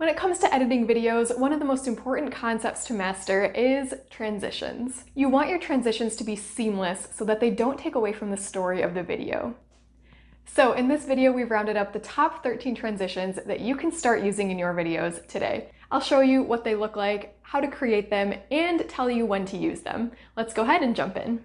When it comes to editing videos, one of the most important concepts to master is transitions. You want your transitions to be seamless so that they don't take away from the story of the video. So in this video, we've rounded up the top 13 transitions that you can start using in your videos today. I'll show you what they look like, how to create them, and tell you when to use them. Let's go ahead and jump in.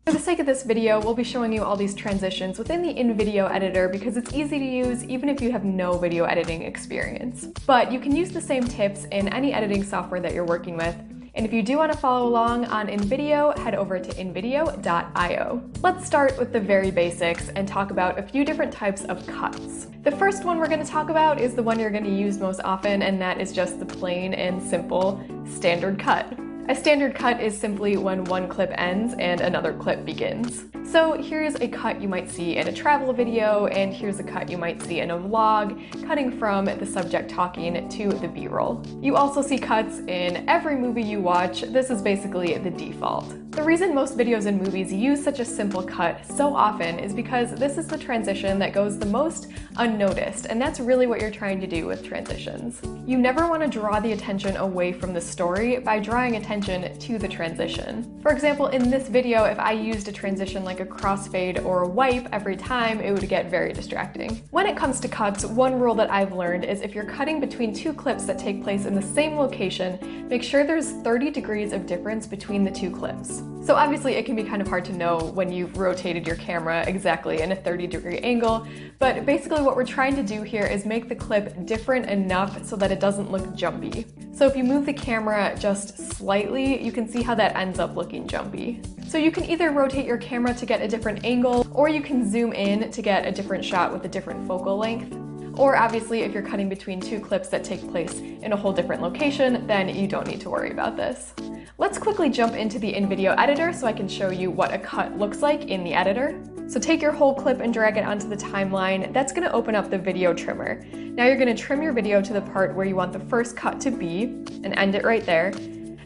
For the sake of this video, we'll be showing you all these transitions within the InVideo editor because it's easy to use even if you have no video editing experience. But you can use the same tips in any editing software that you're working with. And if you do want to follow along on InVideo, head over to invideo.io. Let's start with the very basics and talk about a few different types of cuts. The first one we're going to talk about is the one you're going to use most often, and that is just the plain and simple standard cut. A standard cut is simply when one clip ends and another clip begins. So here's a cut you might see in a travel video, and here's a cut you might see in a vlog, cutting from the subject talking to the B-roll. You also see cuts in every movie you watch. This is basically the default. The reason most videos and movies use such a simple cut so often is because this is the transition that goes the most unnoticed, and that's really what you're trying to do with transitions. You never want to draw the attention away from the story by drawing attention to the transition. For example, in this video, if I used a transition like a crossfade or a wipe every time, it would get very distracting. When it comes to cuts, one rule that I've learned is if you're cutting between two clips that take place in the same location, make sure there's 30 degrees of difference between the two clips. So obviously it can be kind of hard to know when you've rotated your camera exactly in a 30-degree angle, but basically what we're trying to do here is make the clip different enough so that it doesn't look jumpy. So if you move the camera just slightly, you can see how that ends up looking jumpy. So you can either rotate your camera to get a different angle, or you can zoom in to get a different shot with a different focal length. Or obviously, if you're cutting between two clips that take place in a whole different location, then you don't need to worry about this. Let's quickly jump into the InVideo editor so I can show you what a cut looks like in the editor. So take your whole clip and drag it onto the timeline. That's going to open up the video trimmer. Now you're going to trim your video to the part where you want the first cut to be and end it right there.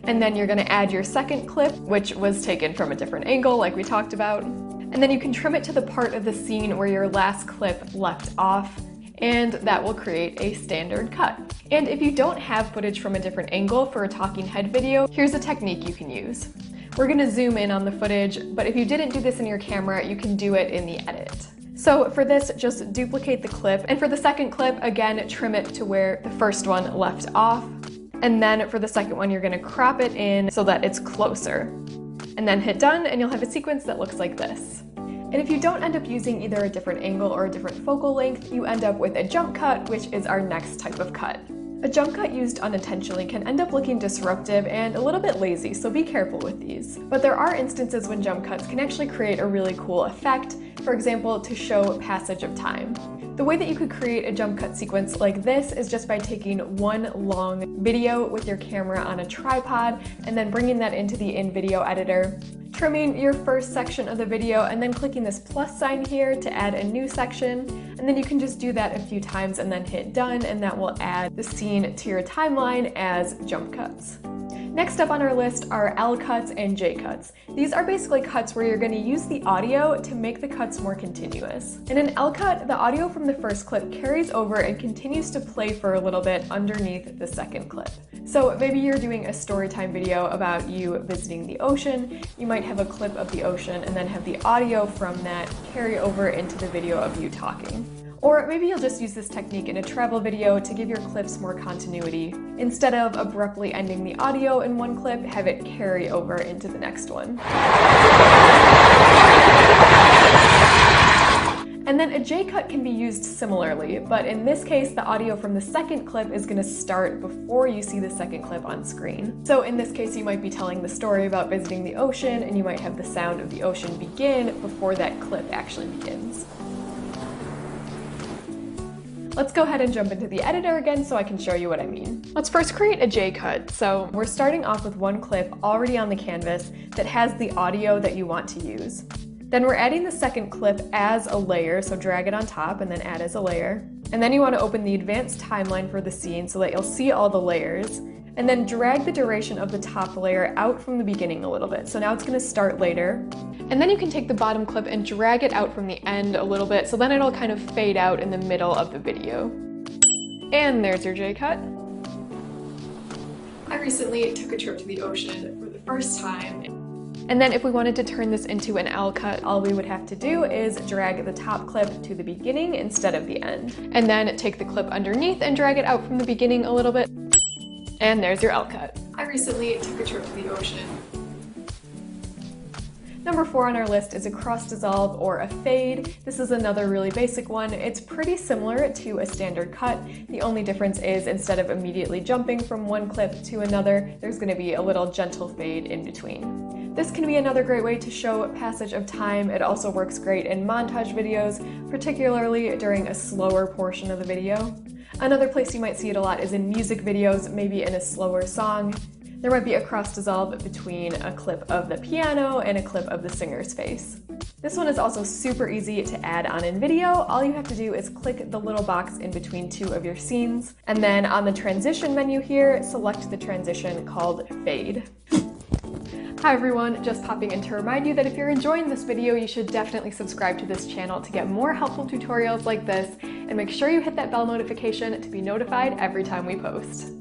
And then you're going to add your second clip, which was taken from a different angle like we talked about. And then you can trim it to the part of the scene where your last clip left off, and that will create a standard cut. And if you don't have footage from a different angle for a talking head video, here's a technique you can use. We're going to zoom in on the footage, but if you didn't do this in your camera, you can do it in the edit. So for this, just duplicate the clip, and for the second clip, again, trim it to where the first one left off. And then for the second one, you're going to crop it in so that it's closer. And then hit done, and you'll have a sequence that looks like this. And if you don't end up using either a different angle or a different focal length, you end up with a jump cut, which is our next type of cut. A jump cut used unintentionally can end up looking disruptive and a little bit lazy, so be careful with these. But there are instances when jump cuts can actually create a really cool effect, for example, to show passage of time. The way that you could create a jump cut sequence like this is just by taking one long video with your camera on a tripod and then bringing that into the InVideo editor, trimming your first section of the video, and then clicking this plus sign here to add a new section. And then you can just do that a few times and then hit done, and that will add the scene to your timeline as jump cuts. Next up on our list are L cuts and J cuts. These are basically cuts where you're going to use the audio to make the cuts more continuous. In an L cut, the audio from the first clip carries over and continues to play for a little bit underneath the second clip. So maybe you're doing a storytime video about you visiting the ocean. You might have a clip of the ocean and then have the audio from that carry over into the video of you talking. Or maybe you'll just use this technique in a travel video to give your clips more continuity. Instead of abruptly ending the audio in one clip, have it carry over into the next one. And then a J cut can be used similarly, but in this case, the audio from the second clip is going to start before you see the second clip on screen. So in this case, you might be telling the story about visiting the ocean, and you might have the sound of the ocean begin before that clip actually begins. Let's go ahead and jump into the editor again so I can show you what I mean. Let's first create a J cut. So we're starting off with one clip already on the canvas that has the audio that you want to use. Then we're adding the second clip as a layer, so drag it on top and then add as a layer. And then you want to open the advanced timeline for the scene so that you'll see all the layers. And then drag the duration of the top layer out from the beginning a little bit. So now it's going to start later. And then you can take the bottom clip and drag it out from the end a little bit, so then it'll kind of fade out in the middle of the video. And there's your J cut. I recently took a trip to the ocean for the first time. And then if we wanted to turn this into an L cut, all we would have to do is drag the top clip to the beginning instead of the end. And then take the clip underneath and drag it out from the beginning a little bit. And there's your L cut. I recently took a trip to the ocean. Number 4 on our list is a cross dissolve or a fade. This is another really basic one. It's pretty similar to a standard cut. The only difference is instead of immediately jumping from one clip to another, there's going to be a little gentle fade in between. This can be another great way to show passage of time. It also works great in montage videos, particularly during a slower portion of the video. Another place you might see it a lot is in music videos, maybe in a slower song. There might be a cross dissolve between a clip of the piano and a clip of the singer's face. This one is also super easy to add on in video. All you have to do is click the little box in between two of your scenes, and then on the transition menu here, select the transition called Fade. Hi everyone, just popping in to remind you that if you're enjoying this video, you should definitely subscribe to this channel to get more helpful tutorials like this, and make sure you hit that bell notification to be notified every time we post.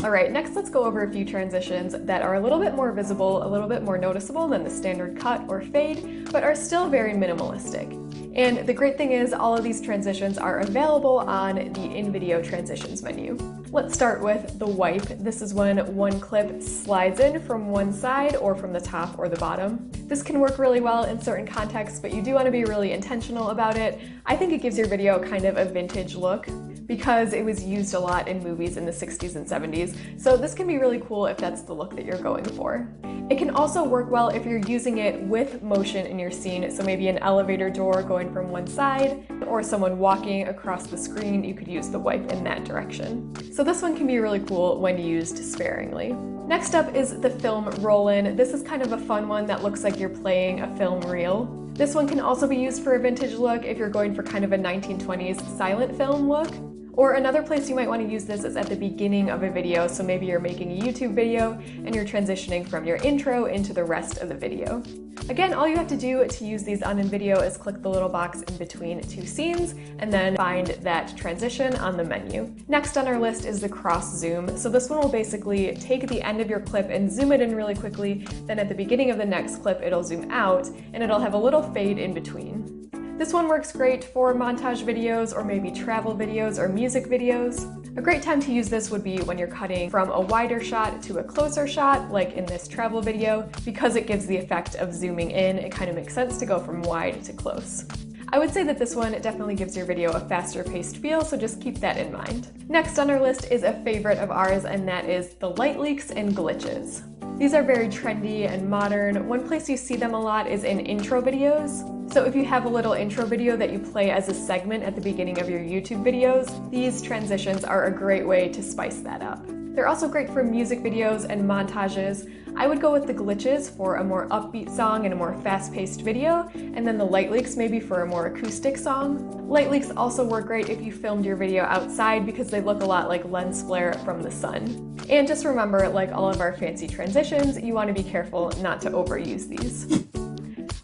Alright, next let's go over a few transitions that are a little bit more visible, a little bit more noticeable than the standard cut or fade, but are still very minimalistic. And the great thing is all of these transitions are available on the in-video transitions menu. Let's start with the wipe. This is when one clip slides in from one side or from the top or the bottom. This can work really well in certain contexts, but you do want to be really intentional about it. I think it gives your video kind of a vintage look, because it was used a lot in movies in the 60s and 70s, so this can be really cool if that's the look that you're going for. It can also work well if you're using it with motion in your scene, so maybe an elevator door going from one side, or someone walking across the screen, you could use the wipe in that direction. So this one can be really cool when used sparingly. Next up is the film roll-in. This is kind of a fun one that looks like you're playing a film reel. This one can also be used for a vintage look if you're going for kind of a 1920s silent film look. Or another place you might want to use this is at the beginning of a video, so maybe you're making a YouTube video and you're transitioning from your intro into the rest of the video. Again, all you have to do to use these on in video is click the little box in between two scenes and then find that transition on the menu. Next on our list is the cross zoom. So this one will basically take the end of your clip and zoom it in really quickly, then at the beginning of the next clip it'll zoom out and it'll have a little fade in between. This one works great for montage videos or maybe travel videos or music videos. A great time to use this would be when you're cutting from a wider shot to a closer shot, like in this travel video, because it gives the effect of zooming in. It kind of makes sense to go from wide to close. I would say that this one definitely gives your video a faster paced feel, so just keep that in mind. Next on our list is a favorite of ours, and that is the light leaks and glitches. These are very trendy and modern. One place you see them a lot is in intro videos. So if you have a little intro video that you play as a segment at the beginning of your YouTube videos, these transitions are a great way to spice that up. They're also great for music videos and montages. I would go with the glitches for a more upbeat song and a more fast-paced video, and then the light leaks maybe for a more acoustic song. Light leaks also work great if you filmed your video outside because they look a lot like lens flare from the sun. And just remember, like all of our fancy transitions, you want to be careful not to overuse these.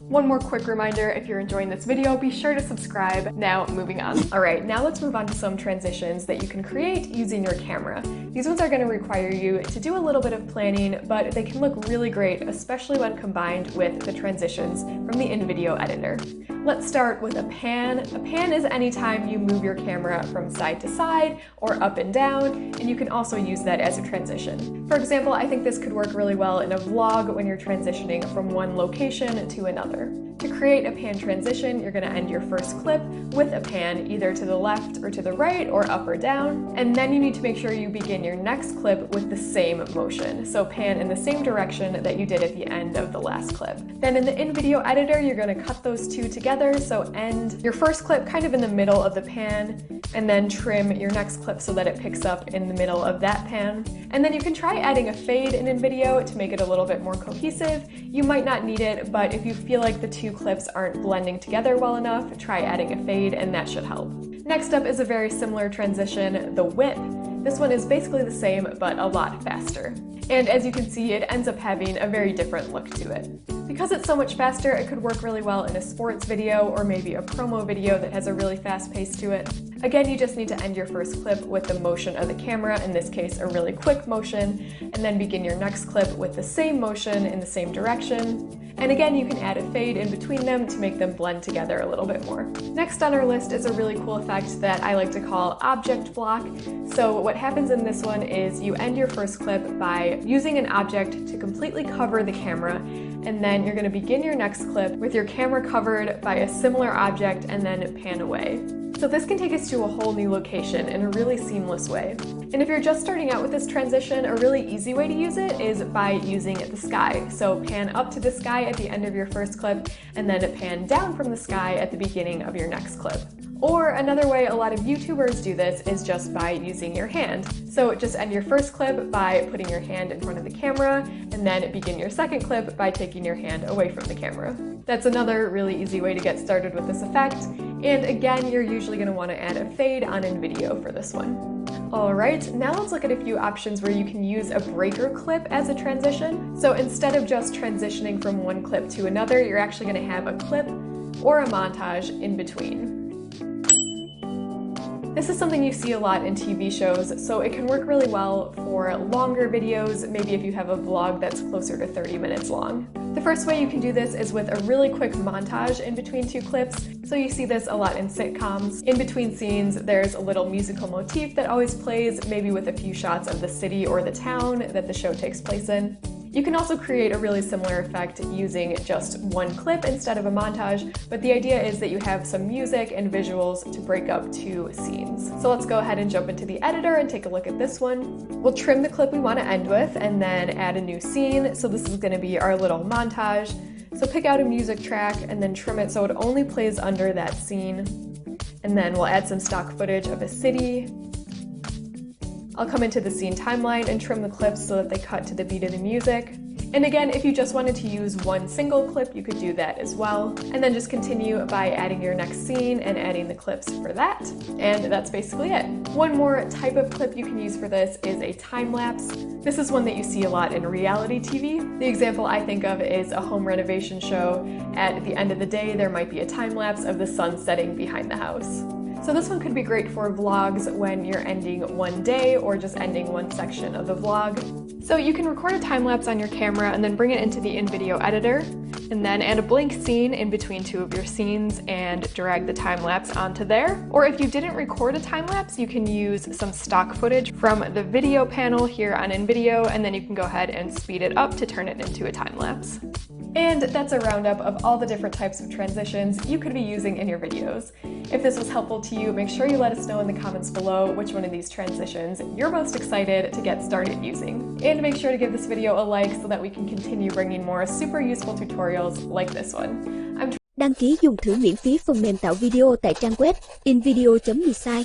One more quick reminder, if you're enjoying this video, be sure to subscribe. Now, moving on. Alright, now let's move on to some transitions that you can create using your camera. These ones are going to require you to do a little bit of planning, but they can look really great, especially when combined with the transitions from the in-video editor. Let's start with a pan. A pan is any time you move your camera from side to side or up and down, and you can also use that as a transition. For example, I think this could work really well in a vlog when you're transitioning from one location to another. To create a pan transition, you're going to end your first clip with a pan either to the left or to the right or up or down, and then you need to make sure you begin your next clip with the same motion. So pan in the same direction that you did at the end of the last clip. Then in the in-video editor, you're going to cut those two together, so end your first clip kind of in the middle of the pan, and then trim your next clip so that it picks up in the middle of that pan. And then you can try adding a fade in video to make it a little bit more cohesive. You might not need it, but if you feel like the two clips aren't blending together well enough, try adding a fade and that should help. Next up is a very similar transition, the whip. This one is basically the same, but a lot faster. And as you can see, it ends up having a very different look to it. Because it's so much faster, it could work really well in a sports video or maybe a promo video that has a really fast pace to it. Again, you just need to end your first clip with the motion of the camera, in this case a really quick motion, and then begin your next clip with the same motion in the same direction. And again, you can add a fade in between them to make them blend together a little bit more. Next on our list is a really cool effect that I like to call object block. So what happens in this one is you end your first clip by using an object to completely cover the camera, and then you're going to begin your next clip with your camera covered by a similar object and then pan away. So this can take us to a whole new location in a really seamless way. And if you're just starting out with this transition, a really easy way to use it is by using the sky. So pan up to the sky at the end of your first clip, and then pan down from the sky at the beginning of your next clip. Or another way a lot of YouTubers do this is just by using your hand. So just end your first clip by putting your hand in front of the camera, and then begin your second clip by taking your hand away from the camera. That's another really easy way to get started with this effect. And again, you're usually going to want to add a fade on in video for this one. Alright, now let's look at a few options where you can use a breaker clip as a transition. So instead of just transitioning from one clip to another, you're actually going to have a clip or a montage in between. This is something you see a lot in TV shows, so it can work really well for longer videos, maybe if you have a vlog that's closer to 30 minutes long. The first way you can do this is with a really quick montage in between two clips. So you see this a lot in sitcoms. In between scenes, there's a little musical motif that always plays, maybe with a few shots of the city or the town that the show takes place in. You can also create a really similar effect using just one clip instead of a montage, but the idea is that you have some music and visuals to break up two scenes. So let's go ahead and jump into the editor and take a look at this one. We'll trim the clip we want to end with and then add a new scene. So this is going to be our little montage. So pick out a music track and then trim it so it only plays under that scene. And then we'll add some stock footage of a city. I'll come into the scene timeline and trim the clips so that they cut to the beat of the music. And again, if you just wanted to use one single clip, you could do that as well. And then just continue by adding your next scene and adding the clips for that. And that's basically it. One more type of clip you can use for this is a time lapse. This is one that you see a lot in reality TV. The example I think of is a home renovation show. At the end of the day, there might be a time lapse of the sun setting behind the house. So this one could be great for vlogs when you're ending one day or just ending one section of the vlog. So you can record a time-lapse on your camera and then bring it into the in-video editor, and then add a blank scene in between two of your scenes and drag the time-lapse onto there. Or if you didn't record a time-lapse, you can use some stock footage from the video panel here on InVideo, and then you can go ahead and speed it up to turn it into a time-lapse. And that's a roundup of all the different types of transitions you could be using in your videos. If this was helpful to you, make sure you let us know in the comments below which one of these transitions you're most excited to get started using. And make sure to give this video a like so that we can continue bringing more super useful tutorials like this one. Đăng ký dùng thử miễn phí phần mềm tạo video tại trang web invideo.design.